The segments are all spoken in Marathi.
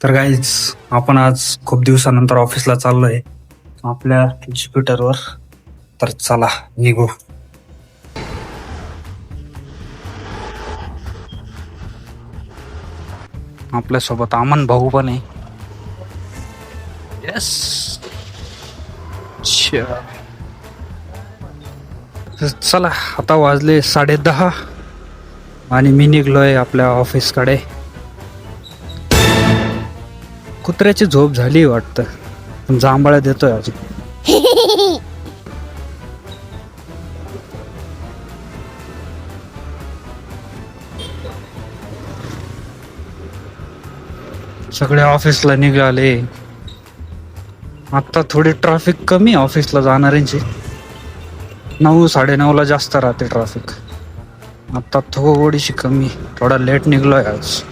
तर गाईज आपण आज खूप दिवसानंतर ऑफिसला चाललोय आपल्या ज्युपिटरवर. तर चला निघू. आपल्यासोबत अमन भाऊ पण आहे. येस. चला आता वाजले 10:30 आणि मी निघलोय आपल्या ऑफिसकडे. कुत्र्याची झोप झाली वाटतं, पण जांभळा देतोय अजून. सगळे ऑफिसला निघाले. आता थोडी ट्रॅफिक कमी ऑफिसला जाणाऱ्यांची. 9-9:30 ला जास्त राहते ट्रॅफिक. आता थोडीशी कमी. थोडा लेट निघलोय आज.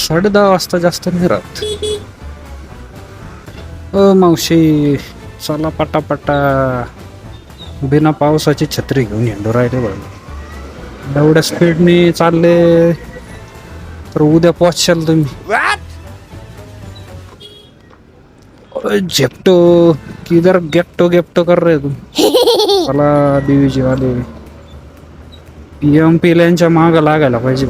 10:30 वाजता जास्त नाही राहत. मावशी चला पटापटा. बिना पावसाची छत्री घेऊन येतो राहिले बघ. एवढ्या स्पीडने चालले तर उद्या पोहोचशाल तुम्ही. झेप्टो किधर गेप्टो गेप्टो कर रहे तुम. चला बीवीजी वाले PMPL माग लागायला पाहिजे.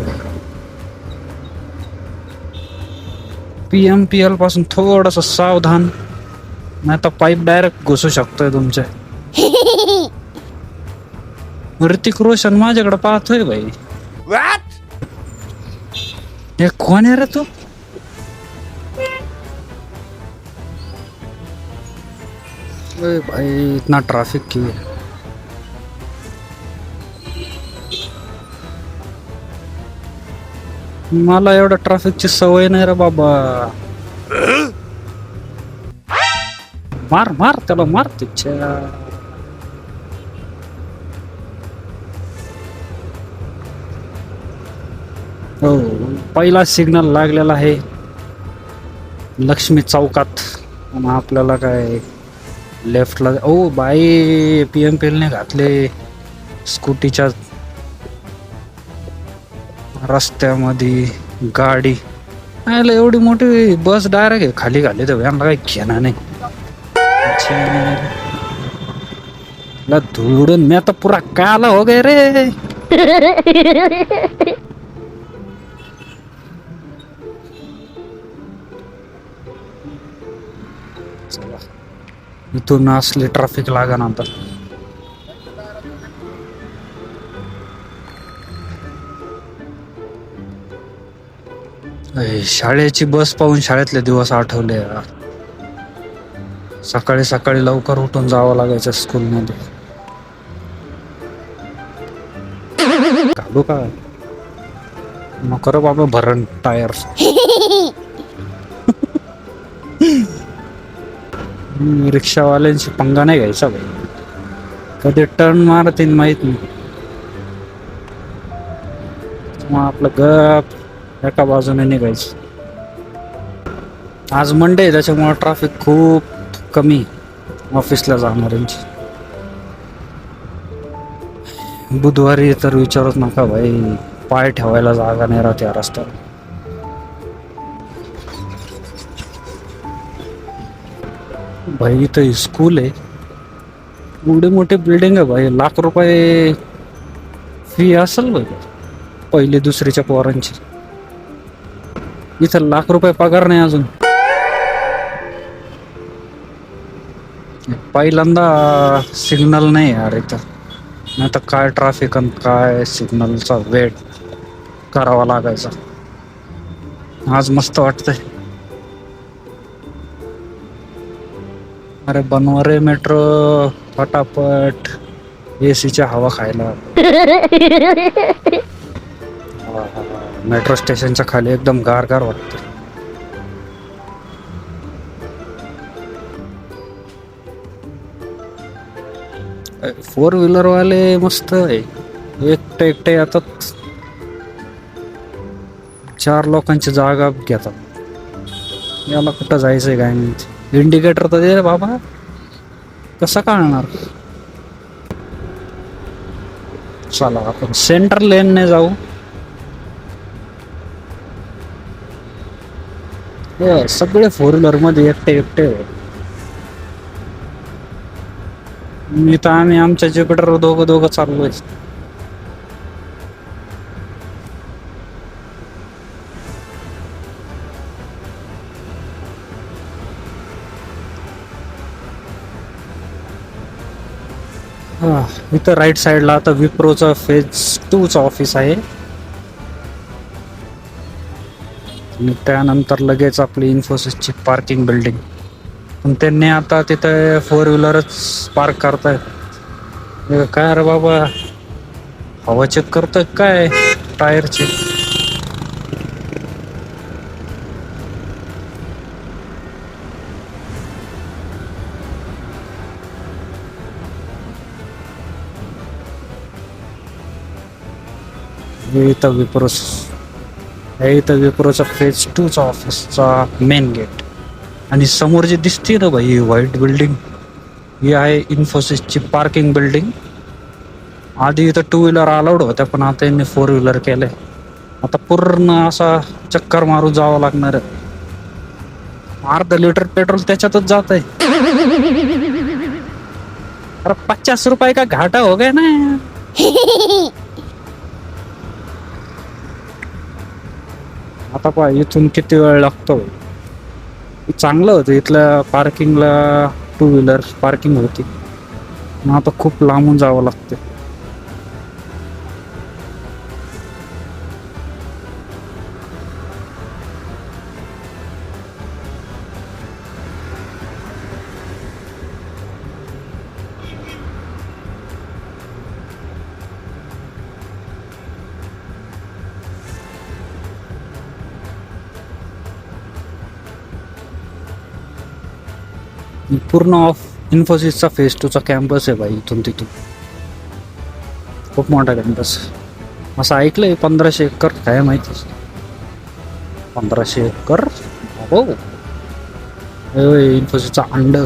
PMPL पासून थोडस सावधान, नाही तर पाईप डायरेक्ट घुसू शकतोय तुमच्या. ऋतिक रोशन माझ्याकडे पाहतोय भाई. हे कोण आहे रे तू. भाई इतना ट्रैफिक की है. मला एवढा ट्रॅफिकची सवय नाही रे बाबा. मार मार त्याला मार तिच्या. हो पहिला सिग्नल लागलेला आहे लक्ष्मी चौकात. आणि आपल्याला काय लेफ्टला. ओ बाई PMPL ने घातले स्कूटीच्या रस्त्यामध्ये गाडी. आयला एवढी मोठी बस डायरेक्ट खाली घाली तर यांना काही घेणं नाही. धुळून मी आता पुरा काला हो गे रे. इथून असले ट्रॅफिक लागा ना आता. शाळेची बस पाहून शाळेतले दिवस आठवले यार. सकाळी सकाळी लवकर उठून जावं लागायचं स्कूल मध्ये. घालू का नको रे बाबा भरण टायर. रिक्षावाल्यांशी पंगा नाही घ्यायचा भाई. कधी टर्न मारतील माहित नाही. मग आपलं गप एका बाजूने निघायचं. आज मंडे आहे त्याच्यामुळे ट्रॅफिक खूप कमी ऑफिसला जाणाऱ्यांची. बुधवारी तर विचारत नका भाई, पाय ठेवायला जागा नाही राहते या रस्त्यावर. भाई इथं स्कूल आहे, एवढे मोठे बिल्डिंग आहे भाई. लाख रुपये फी असेल भाई पहिली दुसरीच्या पोरांची. इथं लाख रुपये पगार नाही अजून. पहिल्यांदा सिग्नल नाही यार इथं, नाही तर काय ट्रॅफिक आणि काय सिग्नलचा वेट करावा लागायचा. आज मस्त वाटतंय. अरे बनवा रे मेट्रो फटाफट. ACच्या हवा खायला. मेट्रो स्टेशनच्या खाली एकदम गार वाटत. 4 व्हीलर वाले मस्त आहे. एकटे येतात, 4 लोकांची जागा घेतात. याला कुठं जायचंय काय नाही. इंडिकेटर तर दे रे बाबा, कसं कळणार. चला आपण सेंटर लेनने जाऊ. सगळे फोर व्हीलर मध्ये एकटे एकटे मी तर आम्ही आमच्या ज्युपिटर दोघं दोघं चाललोय. हा, इथं राईट साइडला आता विप्रोचं फेज 2चं ऑफिस आहे आणि त्यानंतर लगेच आपली इन्फोसिसची पार्किंग बिल्डिंग. पण त्यांनी आता तिथे फोर व्हीलरच पार्क करतायत. काय रे बाबा, हवा चेक करतोय काय टायरची? हे इथं विप्रोचा फेज 2चा ऑफिसचा मेन गेट. आणि समोर जे दिसते ना भाई व्हाईट बिल्डिंग, ही आहे इन्फोसिसची पार्किंग बिल्डिंग. आधी इथं टू व्हीलर अलाउड होत्या, पण आता यांनी फोर व्हीलर केलंय. आता पूर्ण असा चक्कर मारून जावं लागणार आहे. अर्धा लिटर पेट्रोल त्याच्यातच जात आहे. अरे 50 रुपये का घाटा हो गया ना. आता पहा इथून किती वेळ लागतो. चांगलं होतं इथल्या पार्किंगला, टू व्हीलर पार्किंग होती. आता खूप लांबून जावं लागतं. पूर्ण ऑफ इन्फोसिसचा फेज 2चा कॅम्पस आहे भाई. इथून तिथून खूप मोठा कॅम्पस. असं ऐकलंय 1500 एकर, काय माहिती. 1500 एकर हो. इन्फोसिसचा अंड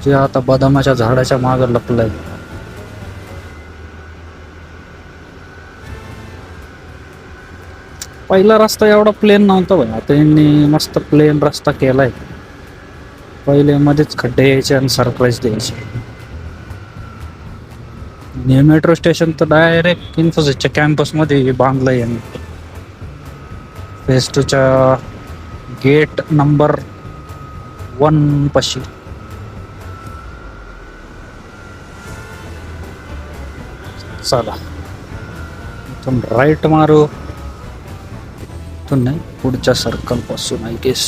जे आता बदामाच्या झाडाच्या मागं लपलंय. पहिला रस्ता एवढा प्लेन नव्हता भाई, आता यांनी मस्त प्लेन रस्ता केलाय. पहिले मध्येच खड्डे यायचे आणि सरप्राईज द्यायचे. आणि मेट्रो स्टेशन तर डायरेक्ट इन्फोसिसच्या कॅम्पसमध्ये बांधलंय यांनी. फेज 2च्या गेट नंबर 1 पाशी. चला इथून राईट मारू. इथून नाही, पुढच्या सर्कल पासून आय गेस.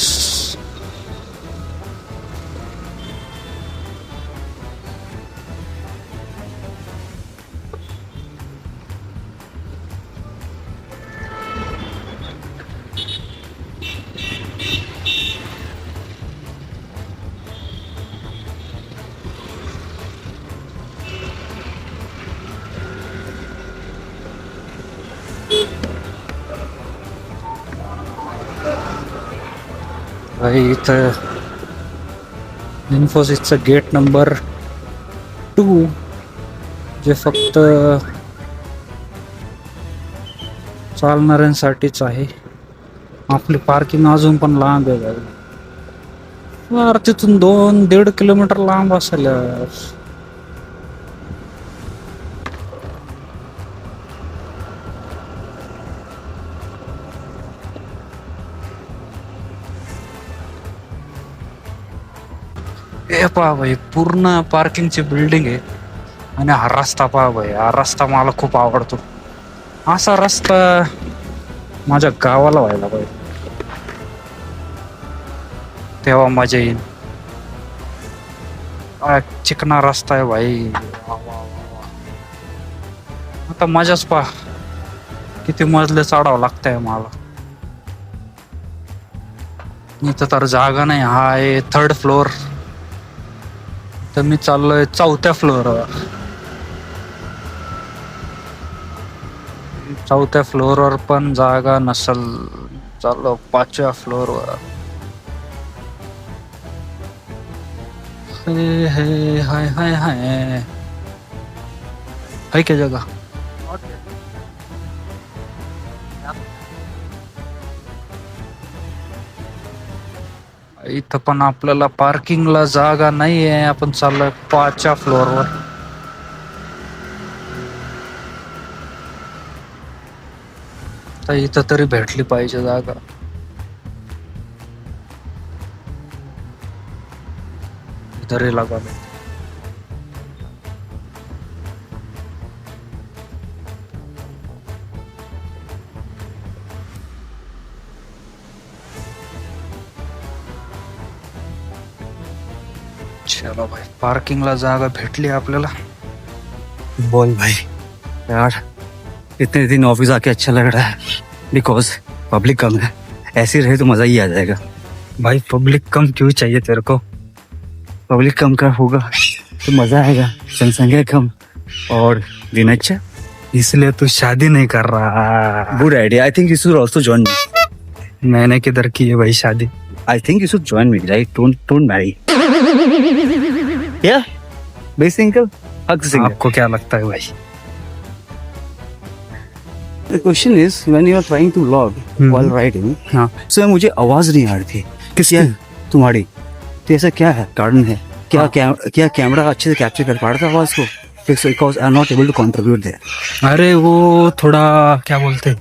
इथं इन्फोसिसचं गेट नंबर 2 जे फक्त चालणाऱ्यांसाठीच आहे. आपली पार्किंग अजून पण लांब आहे. तिथून 2-1.5 किलोमीटर लांब असेल. हे पहा भाई, पूर्ण पार्किंगची बिल्डिंग आहे. आणि हा रस्ता पहा भाई, हा रस्ता मला खूप आवडतो. असा रस्ता माझ्या गावाला व्हायला पाहिजे, तेव्हा मजा येईल. चिकना रस्ता आहे भाई. आता मजाच पहा, किती मजले चढावं लागतंय मला. इथं तर जागा नाही. हा आहे 3rd फ्लोअर, तर मी चाललोय 4थ्या फ्लोअरवर. 4थ्या फ्लोअरवर पण जागा नसल. चाललो 5व्या फ्लोअरवर. हाय हाय हाय, क्या जगह. इथं पण आपल्याला पार्किंगला जागा नाही आहे. आपण चाललोय 5च्या फ्लोअरवर. तर इथं तरी भेटली पाहिजे जागा. इधर ही लगा ले. चलो भाई, पार्किंगला जागा भेटली आपल्याला. बोल भाई यार, इतने दिन ऑफिस आके अच्छा लग रहा है बिकॉज पब्लिक कम है. ऐसे रहे तो मजा ही आ जाएगा. भाई पब्लिक कम क्यों चाहिए तेरे को? पब्लिक कम का होगा तो मजा आएगा. जनसंख्या कम और दिन अच्छा. इसलिए तू शादी नहीं कर रहा? Good idea. I think you should also join me. मैंने किधर की है भाई शादी? I think you should join me. Right? Don't marry. या बेसिक सिंगल हक सिंगल. आपको क्या लगता है भाई? The question is when you are trying to vlog while riding, हाँ. so मुझे आवाज नहीं आ रही थी. किसकी? तुम्हारी. तो ऐसा क्या है कारण है? क्या कैमरा अच्छे से कैप्चर कर पा रहा था आवाज को? Because I am not able to contribute there. अरे वो थोड़ा क्या बोलते हैं,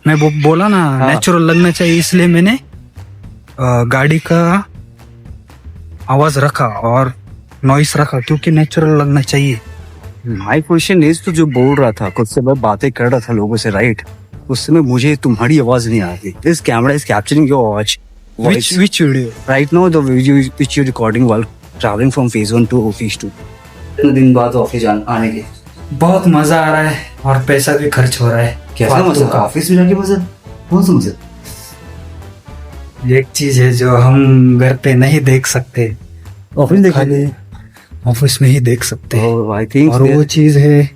मैं वो बोला ना, नेचुरल लगना चाहिए, इसलिए मैंने गाड़ी का आवाज रखा और नॉइस रखा, क्योंकि नेचुरल लगना चाहिए. माय क्वेश्चन इज, तो जो बोल रहा था खुद से, मैं बातें कर रहा था लोगों से, राइट? उस समय मुझे तुम्हारी आवाज नहीं आ रही. This camera is capturing your voice. Which video? Right now the video which you recording while travelling from phase 1 to phase 2. 2 दिन बाद ऑफिस आने के. बहुत मजा आ रहा है और पैसा भी खर्च हो रहा है. कैसा मजा? ऑफिस में जाके मजा? कौन सा मजा? एक चीज है जो हम घर पे नहीं देख सकते, ऑफिस देखा ऑफिस में ही देख सकते हैं. Oh, I think और वो चीज है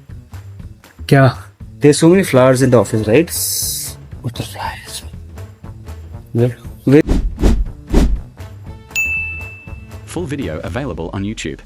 क्या? there's so many flowers in the office, right? उतर रहा है इसमें. Full video available on YouTube.